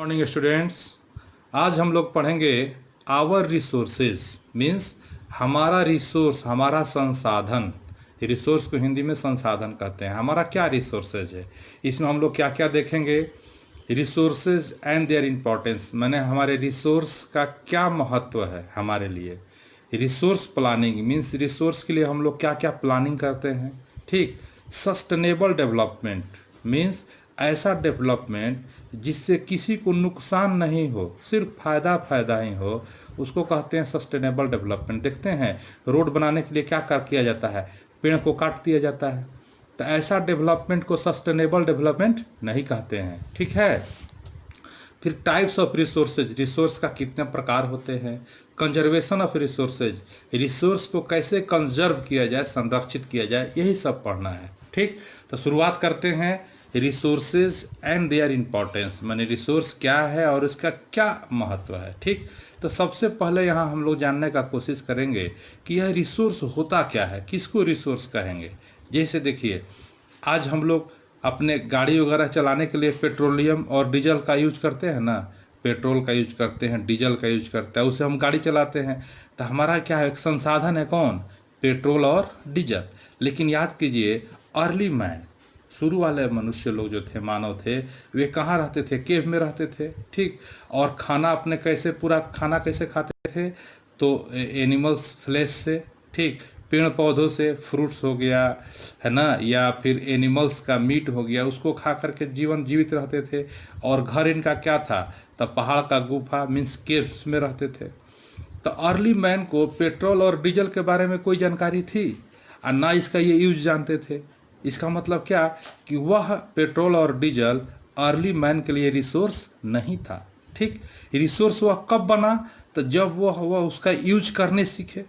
Morning students. आज हम लोग पढ़ेंगे आवर रिसोर्सेज मीन्स हमारा रिसोर्स, हमारा संसाधन। रिसोर्स को हिंदी में संसाधन कहते हैं। हमारा क्या रिसोर्सेज है, इसमें हम लोग क्या क्या देखेंगे। रिसोर्सेज एंड देयर इम्पोर्टेंस, मैंने हमारे रिसोर्स का क्या महत्व है हमारे लिए। रिसोर्स प्लानिंग मीन्स रिसोर्स के लिए हम लोग क्या क्या प्लानिंग करते हैं। ठीक। सस्टेनेबल डेवलपमेंट मीन्स ऐसा डेवलपमेंट जिससे किसी को नुकसान नहीं हो, सिर्फ फायदा फायदा ही हो, उसको कहते हैं सस्टेनेबल डेवलपमेंट। देखते हैं रोड बनाने के लिए क्या कर किया जाता है, पेड़ को काट दिया जाता है। तो ऐसा डेवलपमेंट को सस्टेनेबल डेवलपमेंट नहीं कहते हैं। ठीक है। फिर टाइप्स ऑफ रिसोर्सेज, रिसोर्स का कितने प्रकार होते हैं। कंजर्वेशन ऑफ रिसोर्सेज, रिसोर्स को कैसे कंजर्व किया जाए, संरक्षित किया जाए, यही सब पढ़ना है। ठीक। तो शुरुआत करते हैं रिसोर्सेज एंड देयर इम्पोर्टेंस, माने रिसोर्स क्या है और इसका क्या महत्व है। ठीक। तो सबसे पहले यहाँ हम लोग जानने का कोशिश करेंगे कि यह रिसोर्स होता क्या है, किसको रिसोर्स कहेंगे। जैसे देखिए, आज हम लोग अपने गाड़ी वगैरह चलाने के लिए पेट्रोलियम और डीजल का यूज करते हैं ना, पेट्रोल का यूज करते हैं, डीजल का यूज करते हैं, उससे हम गाड़ी चलाते हैं। तो हमारा क्या है, एक संसाधन है कौन, पेट्रोल और डीजल। लेकिन याद कीजिए, अर्ली मैन, शुरू वाले मनुष्य लोग जो थे, मानव थे, वे कहाँ रहते थे, केव में रहते थे। ठीक। और खाना अपने कैसे, पूरा खाना कैसे खाते थे, तो एनिमल्स फ्लैश से। ठीक। पेड़ पौधों से, फ्रूट्स हो गया है ना, या फिर एनिमल्स का मीट हो गया, उसको खा करके जीवित रहते थे। और घर इनका क्या था, तब पहाड़ का गुफा मीन्स केव्स में रहते थे। तो अर्ली मैन को पेट्रोल और डीजल के बारे में कोई जानकारी थी और ना इसका ये यूज जानते थे। इसका मतलब क्या कि वह पेट्रोल और डीजल अर्ली मैन के लिए रिसोर्स नहीं था। ठीक। रिसोर्स वह कब बना, तो जब वह उसका यूज करने सीखे।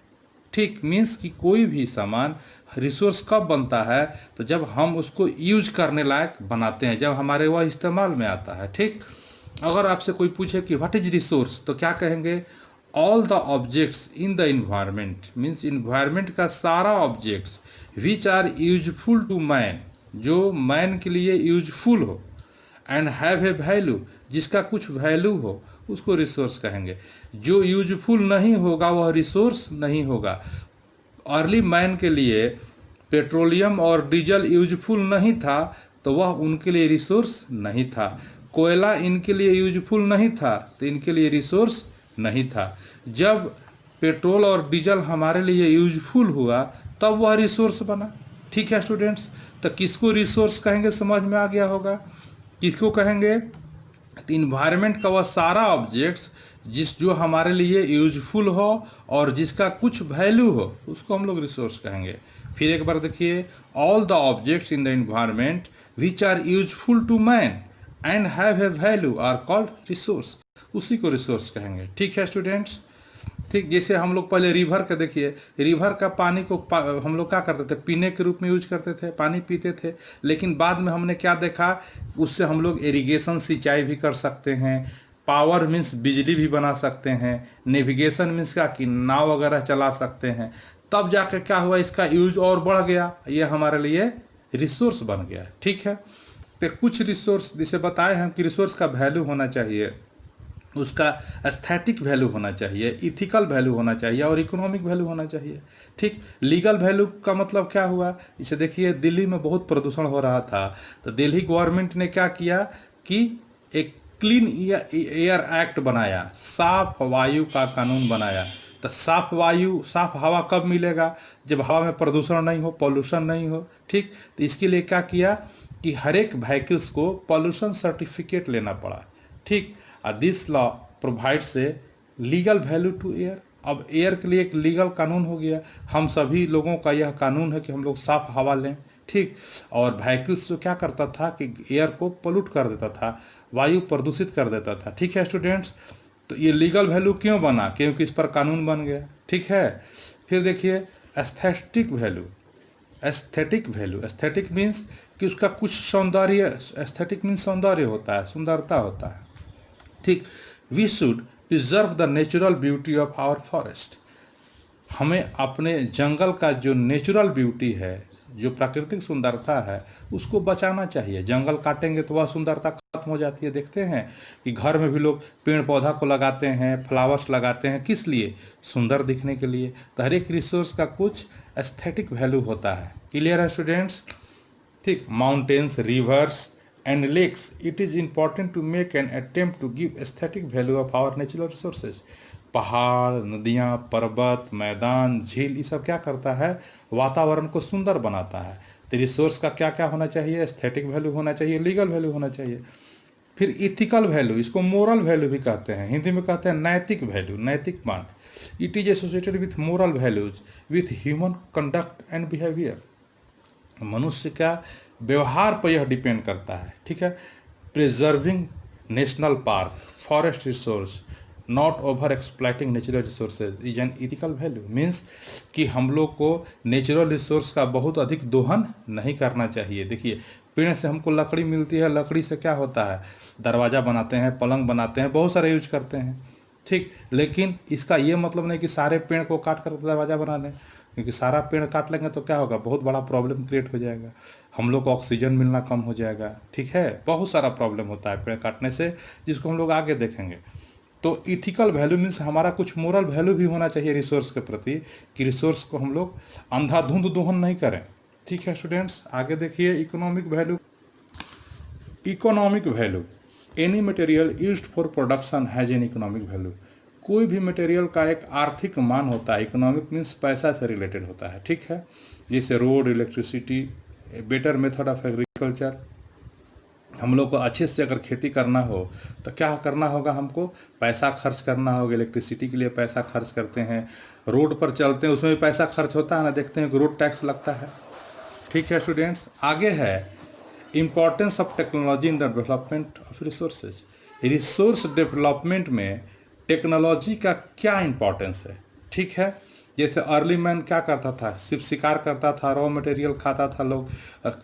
ठीक। मीन्स कि कोई भी सामान रिसोर्स कब बनता है, तो जब हम उसको यूज करने लायक बनाते हैं, जब हमारे वह इस्तेमाल में आता है। ठीक। अगर आपसे कोई पूछे कि व्हाट इज रिसोर्स, तो क्या कहेंगे, all the objects in the environment means environment का सारा objects which are useful to man, जो मैन के लिए यूजफुल हो, एंड हैव ए वैल्यू, जिसका कुछ वैल्यू हो, उसको रिसोर्स कहेंगे। जो यूजफुल नहीं होगा वह रिसोर्स नहीं होगा। अर्ली मैन के लिए पेट्रोलियम और डीजल यूजफुल नहीं था, तो वह उनके लिए रिसोर्स नहीं था। कोयला इनके लिए यूजफुल नहीं था, तो इनके लिए रिसोर्स नहीं था। जब पेट्रोल और डीजल हमारे लिए यूजफुल हुआ, तब वह रिसोर्स बना। ठीक है स्टूडेंट्स। तो किसको रिसोर्स कहेंगे, समझ में आ गया होगा। किसको कहेंगे, तो इन्वायरमेंट का वह सारा ऑब्जेक्ट्स जो हमारे लिए यूजफुल हो और जिसका कुछ वैल्यू हो, उसको हम लोग रिसोर्स कहेंगे। फिर एक बार देखिए, all the objects in the environment which are useful to man and have a value are called resource, उसी को रिसोर्स कहेंगे। ठीक है स्टूडेंट्स। ठीक। जैसे हम लोग पहले रिवर का देखिए, रिवर का पानी को हम लोग क्या करते थे, पीने के रूप में यूज करते थे, पानी पीते थे। लेकिन बाद में हमने क्या देखा, उससे हम लोग इरिगेशन, सिंचाई भी कर सकते हैं, पावर मीन्स बिजली भी बना सकते हैं, नेविगेशन मीन्स क्या कि नाव वगैरह चला सकते हैं। तब जाकर क्या हुआ, इसका यूज और बढ़ गया, ये हमारे लिए रिसोर्स बन गया। ठीक है। तो कुछ रिसोर्स जिसे बताए हैं कि रिसोर्स का वैल्यू होना चाहिए, उसका एस्थेटिक वैल्यू होना चाहिए, इथिकल वैल्यू होना चाहिए और इकोनॉमिक वैल्यू होना चाहिए। ठीक। लीगल वैल्यू का मतलब क्या हुआ, इसे देखिए, दिल्ली में बहुत प्रदूषण हो रहा था, तो दिल्ली गवर्नमेंट ने क्या किया कि एक क्लीन एयर एक्ट बनाया, साफ वायु का कानून बनाया। तो साफ वायु, साफ हवा कब मिलेगा, जब हवा में प्रदूषण नहीं हो, पॉल्यूशन नहीं हो। ठीक। तो इसके लिए क्या किया कि हर एक व्हीकल्स को पॉल्यूशन सर्टिफिकेट लेना पड़ा। ठीक। This law provides a legal value to air. अब एयर के लिए एक लीगल कानून हो गया, हम सभी लोगों का यह कानून है कि हम लोग साफ हवा लें। ठीक। और व्हीकल्स जो क्या करता था कि एयर को पोल्यूट कर देता था, वायु प्रदूषित कर देता था। ठीक है स्टूडेंट्स। तो ये लीगल वैल्यू क्यों बना, क्योंकि इस पर कानून बन गया। ठीक है। फिर देखिए, aesthetic value, aesthetic value, aesthetic means कि उसका कुछ सौंदर्य, एस्थेटिक मीन्स सौंदर्य होता है, सुंदरता होता है। ठीक। We should preserve the natural beauty of our forest, हमें अपने जंगल का जो नेचुरल ब्यूटी है, जो प्राकृतिक सुंदरता है, उसको बचाना चाहिए। जंगल काटेंगे तो वह सुंदरता खत्म खत्म हो जाती है। देखते हैं कि घर में भी लोग पेड़ पौधा को लगाते हैं, फ्लावर्स लगाते हैं, किस लिए? सुंदर दिखने के लिए। तो हर एक रिसोर्स का कुछ एस्थेटिक वैल्यू होता है। क्लियर है स्टूडेंट्स? ठीक, mountains, rivers and lakes, it is important to make an attempt to give aesthetic value of our natural resources. पहाड़, नदियाँ, पर्वत, मैदान, झील, ये सब क्या करता है? वातावरण को सुंदर बनाता है। तो रिसोर्स का क्या क्या होना चाहिए? एस्थेटिक वैल्यू होना चाहिए, लीगल वैल्यू होना चाहिए, फिर इथिकल वैल्यू, इसको मोरल वैल्यू भी कहते हैं, हिंदी में कहते हैं नैतिक वैल्यू, नैतिक मान। It is associated with moral values, with human conduct and behaviour. मनुष्य का व्यवहार पर यह डिपेंड करता है। ठीक है। Preserving national park, forest resource, not over exploiting natural resources is an ethical value. Means कि हम लोग को नेचुरल रिसोर्स का बहुत अधिक दोहन नहीं करना चाहिए। देखिए, पेड़ से हमको लकड़ी मिलती है, लकड़ी से क्या होता है? दरवाज़ा बनाते हैं, पलंग बनाते हैं, बहुत सारे यूज करते हैं। ठीक, लेकिन इसका ये मतलब नहीं कि सारे पेड़ को काट कर दरवाज़ा बना लें, क्योंकि सारा पेड़ काट लेंगे तो क्या होगा? बहुत बड़ा प्रॉब्लम क्रिएट हो जाएगा, हम लोग को ऑक्सीजन मिलना कम हो जाएगा। ठीक है, बहुत सारा प्रॉब्लम होता है पेड़ काटने से, जिसको हम लोग आगे देखेंगे। तो इथिकल वैल्यू मीन्स हमारा कुछ मोरल वैल्यू भी होना चाहिए रिसोर्स के प्रति, कि रिसोर्स को हम लोग अंधाधुंध दोहन नहीं करें। ठीक है स्टूडेंट्स, आगे देखिए economic value. Economic value, any material used for production has an economic value. कोई भी मटेरियल का एक आर्थिक मान होता है। इकोनॉमिक मीन्स पैसा से रिलेटेड होता है। ठीक है, जैसे road, electricity, better method of agriculture. हम लोग को अच्छे से अगर खेती करना हो तो क्या करना होगा? हमको पैसा खर्च करना होगा। इलेक्ट्रिसिटी के लिए पैसा खर्च करते हैं, रोड पर चलते हैं उसमें भी पैसा खर्च होता है ना, देखते हैं कि रोड टैक्स लगता है। ठीक है स्टूडेंट्स, आगे है importance of technology in the development of resources. Resource development में टेक्नोलॉजी का क्या इम्पोर्टेंस है? ठीक है, जैसे अर्ली मैन क्या करता था? सिर्फ शिकार करता था, रॉ मटेरियल खाता था, लोग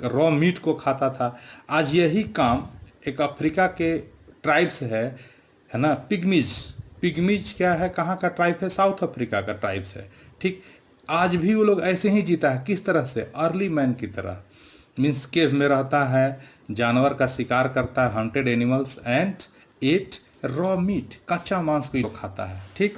रॉ मीट को खाता था। आज यही काम एक अफ्रीका के ट्राइब्स है ना, पिग्मीज। पिग्मीज क्या है? कहाँ का ट्राइब है? साउथ अफ्रीका का ट्राइब्स है। ठीक, आज भी वो लोग ऐसे ही जीता है। किस तरह से? अर्ली मैन की तरह। मीन्स केव में रहता है, जानवर का शिकार करता है, hunted animals and ate raw meat, कच्चा मांस को खाता है। ठीक,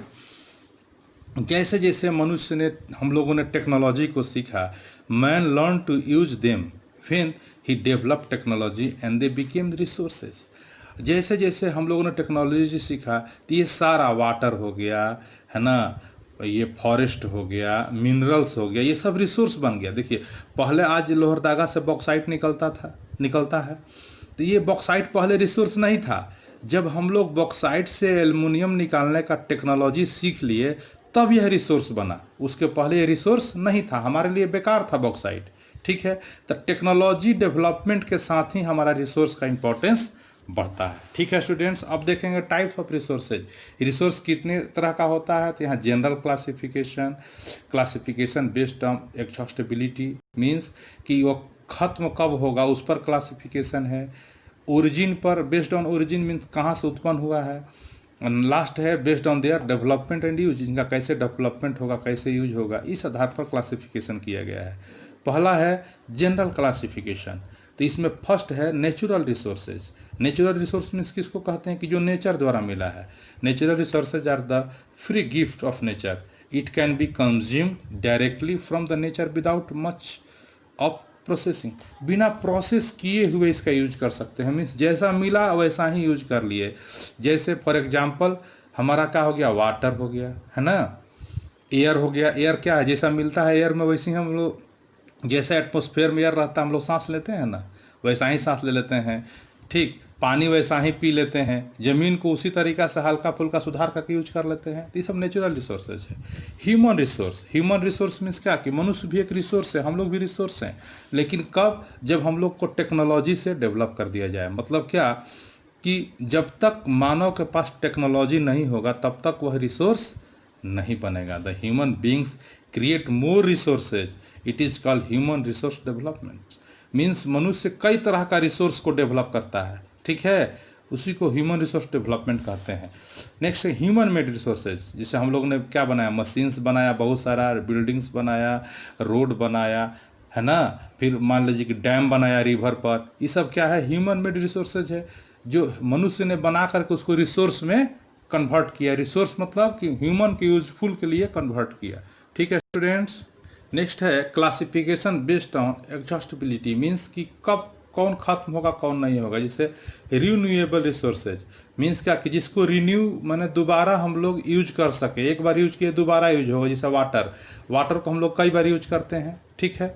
जैसे जैसे मनुष्य ने, हम लोगों ने टेक्नोलॉजी को सीखा, man learn to use them when he develop technology and they became resources. जैसे जैसे हम लोगों ने टेक्नोलॉजी सीखा तो ये सारा वाटर हो गया है ना, ये फॉरेस्ट हो गया, मिनरल्स हो गया, ये सब रिसोर्स बन गया। देखिए, पहले आज लोहरदगा से बॉक्साइट निकलता है, तो ये बॉक्साइट पहले रिसोर्स नहीं था। जब हम लोग बॉक्साइट से एल्युमिनियम निकालने का टेक्नोलॉजी सीख लिए तब यह रिसोर्स बना, उसके पहले ये रिसोर्स नहीं था, हमारे लिए बेकार था बॉक्साइट। ठीक है, तो टेक्नोलॉजी डेवलपमेंट के साथ ही हमारा रिसोर्स का इंपॉर्टेंस बढ़ता है। ठीक है स्टूडेंट्स, अब देखेंगे टाइप्स ऑफ रिसोर्सेज। रिसोर्स कितने तरह का होता है? तो यहाँ general classification based on exhaustibility, means कि वो खत्म कब होगा उस पर क्लासिफिकेशन है। ओरिजिन पर, बेस्ड ऑन ओरिजिन मीन्स कहाँ से उत्पन्न हुआ है। लास्ट है based on their development and use, इनका कैसे डेवलपमेंट होगा, कैसे यूज होगा, इस आधार पर क्लासिफिकेशन किया गया है। पहला है जनरल क्लासिफिकेशन, तो इसमें फर्स्ट है natural resources. Natural resource means किसको कहते हैं? कि जो नेचर द्वारा मिला है। Natural resources are the free gift of nature, it can be consumed directly from the nature without much of processing. बिना प्रोसेस किए हुए इसका यूज कर सकते हैं। मीन्स जैसा मिला वैसा ही यूज कर लिए। जैसे फॉर एग्जांपल हमारा क्या हो गया? वाटर हो गया, है ना, एयर हो गया। एयर क्या है? जैसा मिलता है एयर में वैसे ही हम लोग, जैसे एटमॉस्फेयर में एयर रहता है हम लोग सांस लेते हैं ना, वैसा ही सांस ले लेते हैं। ठीक, पानी वैसा ही पी लेते हैं, ज़मीन को उसी तरीक़ा से हल्का फुल्का सुधार करके यूज कर लेते हैं। तो ये सब नेचुरल रिसोर्सेज है। ह्यूमन रिसोर्स मीन्स क्या? कि मनुष्य भी एक रिसोर्स है, हम लोग भी रिसोर्स हैं। लेकिन कब? जब हम लोग को टेक्नोलॉजी से डेवलप कर दिया जाए। मतलब क्या? कि जब तक मानव के पास टेक्नोलॉजी नहीं होगा तब तक वह रिसोर्स नहीं बनेगा। The human beings create more resources, it is called human resource development. Means मनुष्य कई तरह का रिसोर्स को डेवलप करता है। ठीक है, उसी को ह्यूमन रिसोर्स डेवलपमेंट कहते हैं। नेक्स्ट है ह्यूमन मेड रिसोर्सेज। जैसे हम लोग ने क्या बनाया? मशीन्स बनाया, बहुत सारा बिल्डिंग्स बनाया, रोड बनाया, है ना, फिर मान लीजिए कि डैम बनाया रिवर पर। ये सब क्या है? ह्यूमन मेड रिसोर्सेज है। जो मनुष्य ने बना करके उसको रिसोर्स में कन्वर्ट किया। रिसोर्स मतलब कि ह्यूमन के यूजफुल के लिए कन्वर्ट किया। ठीक है स्टूडेंट्स। नेक्स्ट है classification based on exhaustibility, means कि कब कौन खत्म होगा कौन नहीं होगा। जैसे रिन्यूएबल रिसोर्सेज मीन्स क्या कि जिसको रिन्यू माने दोबारा हम लोग यूज कर सके, एक बार यूज किए दोबारा यूज होगा। जैसे वाटर, वाटर को हम लोग कई बार यूज करते हैं, ठीक है,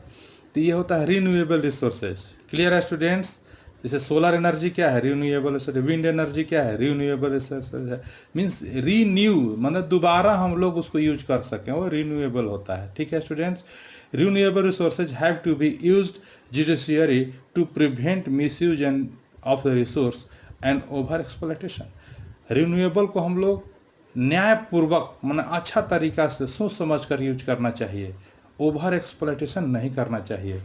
तो ये होता है रिन्यूएबल रिसोर्सेज। क्लियर है स्टूडेंट्स। जैसे सोलर एनर्जी क्या है, रिन्यूएबल रिसोर्स। विंड एनर्जी क्या है, रिन्यूएबल रिसोर्सेज है। मीन्स रीन्यू मतलब दोबारा हम लोग उसको यूज कर सकें, वो रिन्यूएबल होता है। ठीक है students. Renewable resources have to be used judiciary to prevent misuse and of the resource and over exploitation. Renewable को हम लोग न्यायपूर्वक माने अच्छा तरीका से सोच समझ कर यूज करना चाहिए, ओवर एक्सप्लॉयटेशन नहीं करना चाहिए।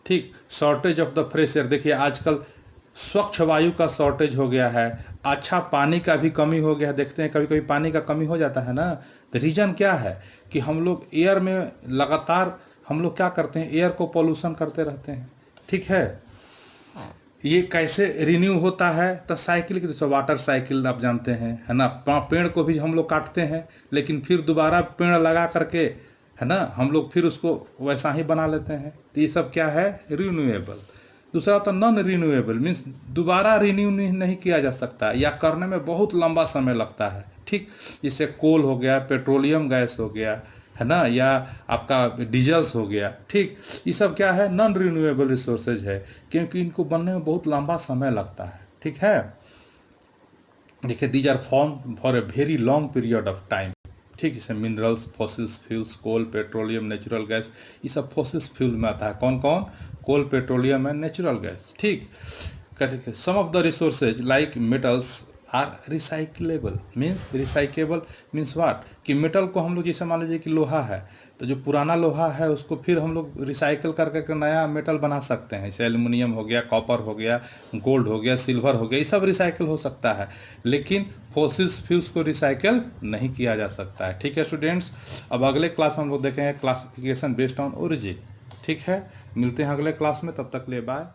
ठीक। Shortage of the fresh air, देखिए आजकल स्वच्छ वायु का शॉर्टेज हो गया है, अच्छा पानी का भी कमी हो गया है। देखते हैं कभी कभी पानी का कमी हो जाता है ना, तो रीज़न क्या है कि हम लोग एयर में लगातार हम लोग क्या करते हैं, एयर को पोल्यूशन करते रहते हैं। ठीक है। ये कैसे रिन्यू होता है, तो साइकिल के जैसे वाटर साइकिल आप जानते हैं, है ना। पेड़ को भी हम लोग काटते हैं लेकिन फिर दोबारा पेड़ लगा करके, है ना, हम लोग फिर उसको वैसा ही बना लेते हैं। तो ये सब क्या है, रिन्यूएबल। दूसरा होता है नॉन रिन्यूएबल, मीन्स दोबारा रिन्यू नहीं किया जा सकता या करने में बहुत लंबा समय लगता है। ठीक। जैसे कोल हो गया, पेट्रोलियम गैस हो गया, है ना, या आपका डीजल्स हो गया। ठीक। ये सब क्या है, नॉन रिन्यूएबल रिसोर्सेज है, क्योंकि इनको बनने में बहुत लंबा समय लगता है। ठीक है। देखिए these are form for a very long period of time. ठीक। जैसे minerals, fossils fuels, coal, petroleum, natural gas, ये सब फॉसिल्स फ्यूल में आता है। कौन कौन, coal, petroleum and natural gas. ठीक। Some of the resources like metals are recyclable, means recyclable means what कि मेटल को हम लोग जैसे मान लीजिए कि लोहा है, तो जो पुराना लोहा है उसको फिर हम लोग रिसाइकल करके नया मेटल बना सकते हैं। जैसे एल्युमिनियम हो गया, कॉपर हो गया, गोल्ड हो गया, सिल्वर हो गया, ये सब रिसाइकल हो सकता है, लेकिन फॉसिल्स फ्यूल्स को रिसाइकल नहीं किया जा सकता है। ठीक है स्टूडेंट्स। अब अगले क्लास में हम लोग देखेंगे क्लासिफिकेशन बेस्ड ऑन ओरिजिन। ठीक है। मिलते हैं अगले क्लास में, तब तक ले बाय।